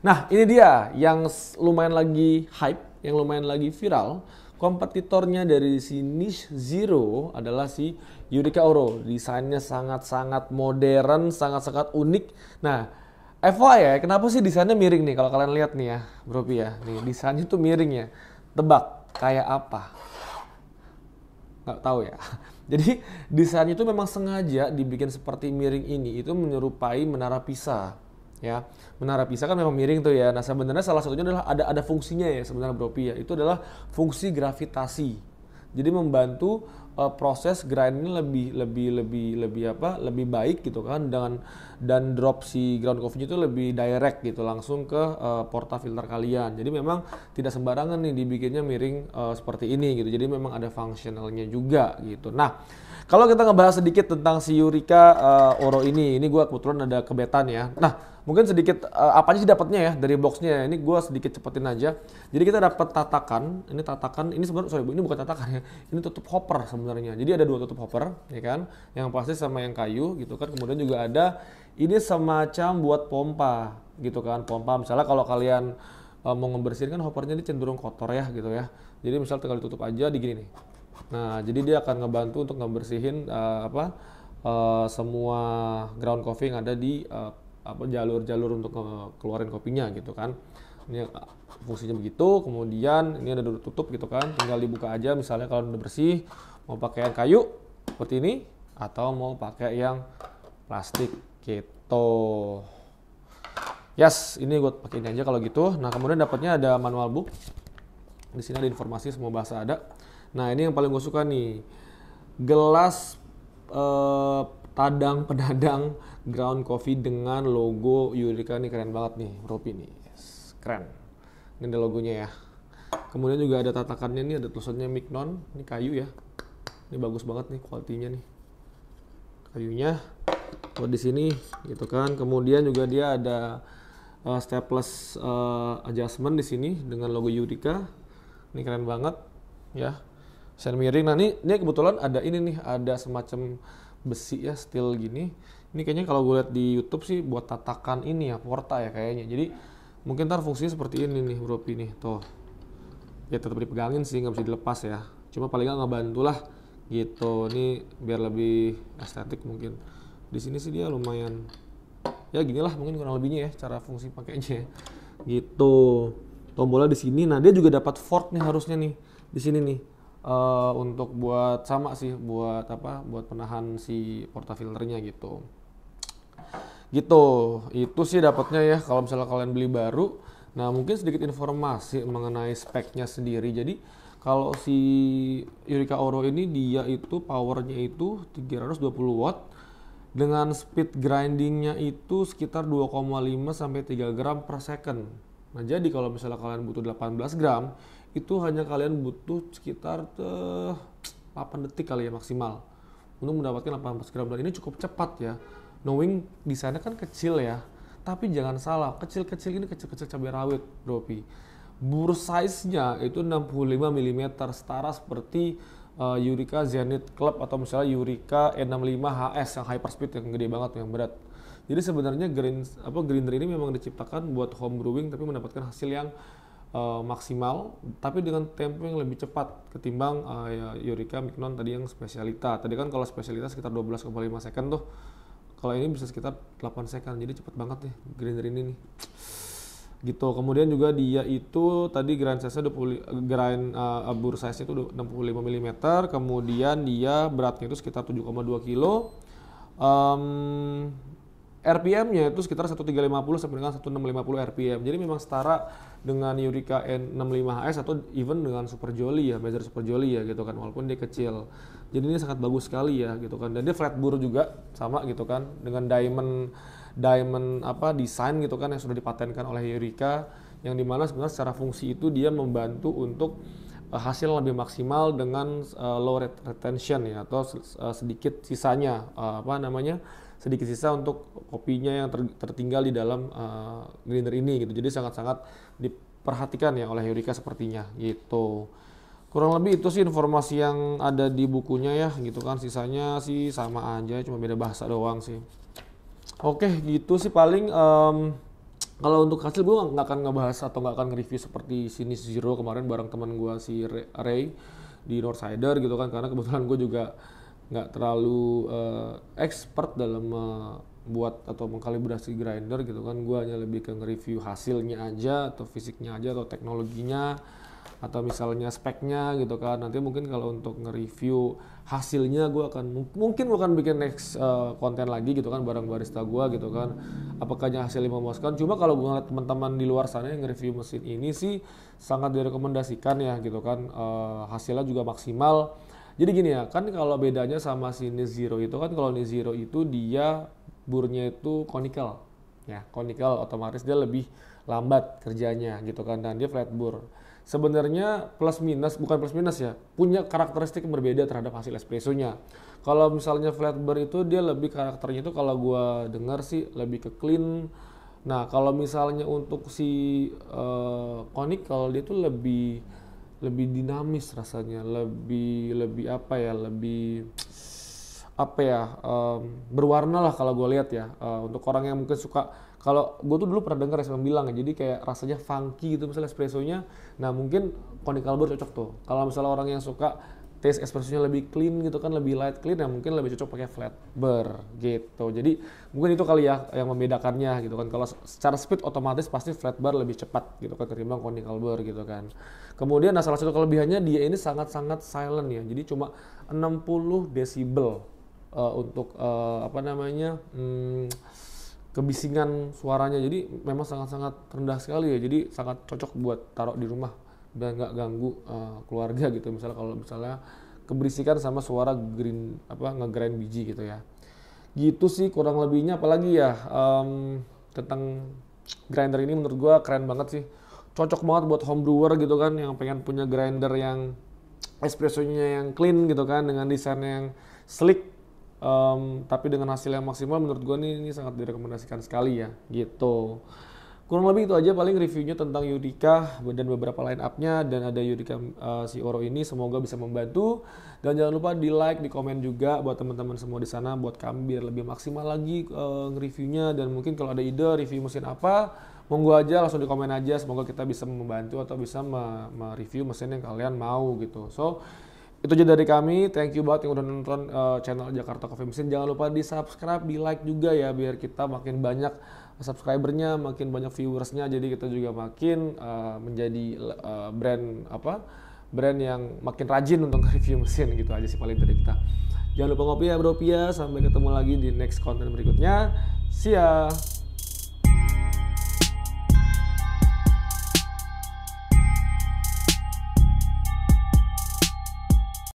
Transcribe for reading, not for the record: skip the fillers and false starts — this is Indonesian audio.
Nah, ini dia yang lumayan lagi hype, yang lumayan lagi viral. Kompetitornya dari si Niche Zero adalah si Eureka Oro. Desainnya sangat-sangat modern, sangat-sangat unik. Nah, FYI, kenapa sih desainnya miring nih? Kalau kalian lihat nih ya, Bro Pi ya. Nih, desainnya tuh miring ya. Tebak, kayak apa? Nggak tahu ya. Jadi desainnya itu memang sengaja dibikin seperti miring ini itu menyerupai menara Pisa ya. Menara Pisa kan memang miring tuh ya. Nah, sebenarnya salah satunya adalah ada fungsinya ya sebenarnya Bro Pi ya. Itu adalah fungsi gravitasi. Jadi membantu proses grindnya lebih baik gitu kan dan drop si ground coffee itu lebih direct gitu langsung ke portafilter kalian. Jadi memang tidak sembarangan nih dibikinnya miring seperti ini gitu. Jadi memang ada functionalnya juga gitu. Nah, kalau kita ngebahas sedikit tentang si Eureka Oro ini gue kebetulan ada kebetan ya. Nah, mungkin sedikit apa aja sih dapatnya ya dari boxnya ya. Ini gue sedikit cepetin aja. Jadi kita dapat tatakan. Ini sebenarnya sorry Bu, ini bukan tatakan ya. Ini tutup hopper sebenarnya. Jadi ada 2 tutup hopper, ya kan? Yang plastik sama yang kayu gitu kan. Kemudian juga ada ini semacam buat pompa gitu kan. Pompa misalnya kalau kalian mau ngebersihin kan hoppernya ini cenderung kotor ya gitu ya. Jadi misalnya tinggal ditutup aja di gini nih. Nah, jadi dia akan ngebantu untuk ngebersihin semua ground coffee yang ada di jalur-jalur untuk keluarin kopinya gitu kan. Ini fungsinya begitu. Kemudian ini ada tutup gitu kan, tinggal dibuka aja misalnya kalau udah bersih mau pakai yang kayu seperti ini atau mau pakai yang plastik gitu. Yes, ini gue pakai ini aja kalau gitu. Nah, kemudian dapatnya ada manual book. Di sini ada informasi semua bahasa ada. Nah, ini yang paling gue suka nih. Gelas tadang penadang ground coffee dengan logo Eureka nih, keren banget nih Bro Pi nih. Yes, keren. Ini ada logonya ya. Kemudian juga ada tatakannya nih, ada tulisannya Mignon. Ini kayu ya. Ini bagus banget nih kualitinya nih. Kayunya buat di sini gitu kan. Kemudian juga dia ada staples adjustment di sini dengan logo Eureka. Ini keren banget ya. Sen miring. Nah, ini kebetulan ada ini nih, ada semacam besi ya, steel gini. Ini kayaknya kalau gue lihat di YouTube sih buat tatakan ini ya, porta ya kayaknya. Jadi mungkin ntar fungsinya seperti ini nih Bro Pi nih, tuh. Ya tetap dipegangin sih, nggak bisa dilepas ya. Cuma paling nggak ngebantu lah gitu. Ini biar lebih estetik mungkin. Di sini sih dia lumayan. Ya gini lah mungkin kurang lebihnya ya cara fungsi pakainya ya. Gitu. Tombolnya di sini. Nah, dia juga dapat fork nih harusnya nih di sini nih. Untuk buat sama sih buat penahan si portafilternya gitu itu sih dapatnya ya kalau misalnya kalian beli baru. Nah, mungkin sedikit informasi mengenai speknya sendiri. Jadi kalau si Eureka Oro ini dia itu powernya itu 320 watt dengan speed grindingnya itu sekitar 2,5 sampai 3 gram per second. Nah, jadi kalau misalnya kalian butuh 18 gram itu hanya kalian butuh sekitar 8 detik kali ya maksimal untuk mendapatkan 18 gram, dan ini cukup cepat ya. Knowing desainnya kan kecil ya, tapi jangan salah, kecil-kecil ini kecil-kecil cabai rawit Bro Pi. Bur size-nya itu 65 mm, setara seperti Eureka Zenith Club atau misalnya Eureka E65 HS yang hyperspeed yang gede banget, yang berat. Jadi sebenarnya grinder ini memang diciptakan buat home brewing tapi mendapatkan hasil yang maksimal tapi dengan tempo yang lebih cepat ketimbang Eureka Mignon tadi yang spesialita. Tadi kan kalau spesialita sekitar 12,5 second tuh. Kalau ini bisa sekitar 8 second. Jadi cepet banget nih grinder ini nih. Gitu. Kemudian juga dia itu tadi grind size-nya bur size-nya itu 65 mm. Kemudian dia beratnya itu sekitar 7,2 kilo. RPM-nya itu sekitar 1350 sampai dengan 1650 RPM. Jadi memang setara dengan Eureka N65HS atau even dengan Super Jolly ya, Bezer Super Jolly ya gitu kan, walaupun dia kecil. Jadi ini sangat bagus sekali ya gitu kan. Dan dia flat bur juga sama gitu kan dengan diamond desain gitu kan yang sudah dipatenkan oleh Eureka, yang dimana sebenarnya secara fungsi itu dia membantu untuk hasil lebih maksimal dengan low retention ya, atau sedikit sisanya sedikit sisa untuk kopinya yang tertinggal di dalam grinder ini gitu. Jadi sangat-sangat diperhatikan ya oleh Eureka sepertinya gitu. Kurang lebih itu sih informasi yang ada di bukunya ya gitu kan. Sisanya sih sama aja, cuma beda bahasa doang sih. Oke, gitu sih paling Kalau untuk hasil gue nggak akan ngebahas atau nggak akan nge-review seperti Sini Zero kemarin bareng teman gue si Ray di Northsider gitu kan, karena kebetulan gue juga nggak terlalu expert dalam buat atau mengkalibrasi grinder gitu kan. Gue hanya lebih ke nge-review hasilnya aja atau fisiknya aja atau teknologinya atau misalnya speknya gitu kan. Nanti mungkin kalau untuk nge-review hasilnya gue akan mungkin gue akan bikin next konten lagi gitu kan bareng barista gue gitu kan, apakahnya hasilnya memuaskan. Cuma kalau gue ngeliat teman-teman di luar sana yang nge-review mesin ini sih sangat direkomendasikan ya gitu kan, hasilnya juga maksimal. Jadi gini ya kan, kalau bedanya sama si Zero itu kan, kalau Zero itu dia burnya itu conical ya, conical otomatis dia lebih lambat kerjanya gitu kan, dan dia flat bore. Sebenarnya plus minus, bukan plus minus ya, punya karakteristik yang berbeda terhadap hasil espressonya. Kalau misalnya flat bore itu dia lebih karakternya itu kalau gua dengar sih lebih ke clean. Nah kalau misalnya untuk si conical dia tuh lebih lebih dinamis rasanya, lebih apa ya, lebih apa ya, berwarna lah kalau gue lihat ya. Untuk orang yang mungkin suka, kalau gue tuh dulu pernah dengar yang bilang ya, jadi kayak rasanya funky gitu misalnya espressonya. Nah mungkin conical bore cocok tuh. Kalau misalnya orang yang suka taste espressonya lebih clean gitu kan, lebih light clean, ya mungkin lebih cocok pakai flat bore gitu. Jadi mungkin itu kali ya yang membedakannya gitu kan. Kalau secara speed otomatis pasti flat bore lebih cepat gitu kan ketimbang conical bore gitu kan. Kemudian salah satu kelebihannya dia ini sangat-sangat silent ya. Jadi cuma 60 desibel untuk apa namanya, kebisingan suaranya. Jadi memang sangat-sangat rendah sekali ya. Jadi sangat cocok buat taruh di rumah dan nggak ganggu keluarga gitu. Misalnya kalau misalnya keberisikan sama suara green apa ngegrind biji gitu ya. Gitu sih kurang lebihnya. Apalagi ya tentang grinder ini menurut gua keren banget sih. Cocok banget buat home brewer gitu kan, yang pengen punya grinder yang espressonya yang clean gitu kan, dengan desain yang slick. Tapi dengan hasil yang maksimal, menurut gue ini sangat direkomendasikan sekali ya gitu. Kurang lebih itu aja paling reviewnya tentang Yurika dan beberapa line up-nya, dan ada Yurika si Oro ini, semoga bisa membantu. Dan jangan lupa di like, di komen juga buat teman-teman semua di sana, buat kami biar lebih maksimal lagi nge-reviewnya. Dan mungkin kalau ada ide review mesin apa, monggo aja langsung di komen aja, semoga kita bisa membantu atau bisa mereview mesin yang kalian mau gitu. So itu aja dari kami, thank you banget yang udah nonton channel Jakarta Coffee Machine. Jangan lupa di subscribe, di like juga ya, biar kita makin banyak subscribernya, makin banyak viewersnya, jadi kita juga makin menjadi brand yang makin rajin untuk review mesin. Gitu aja sih paling dari kita. Jangan lupa ngopi ya bro Pia, sampai ketemu lagi di next konten berikutnya. See ya.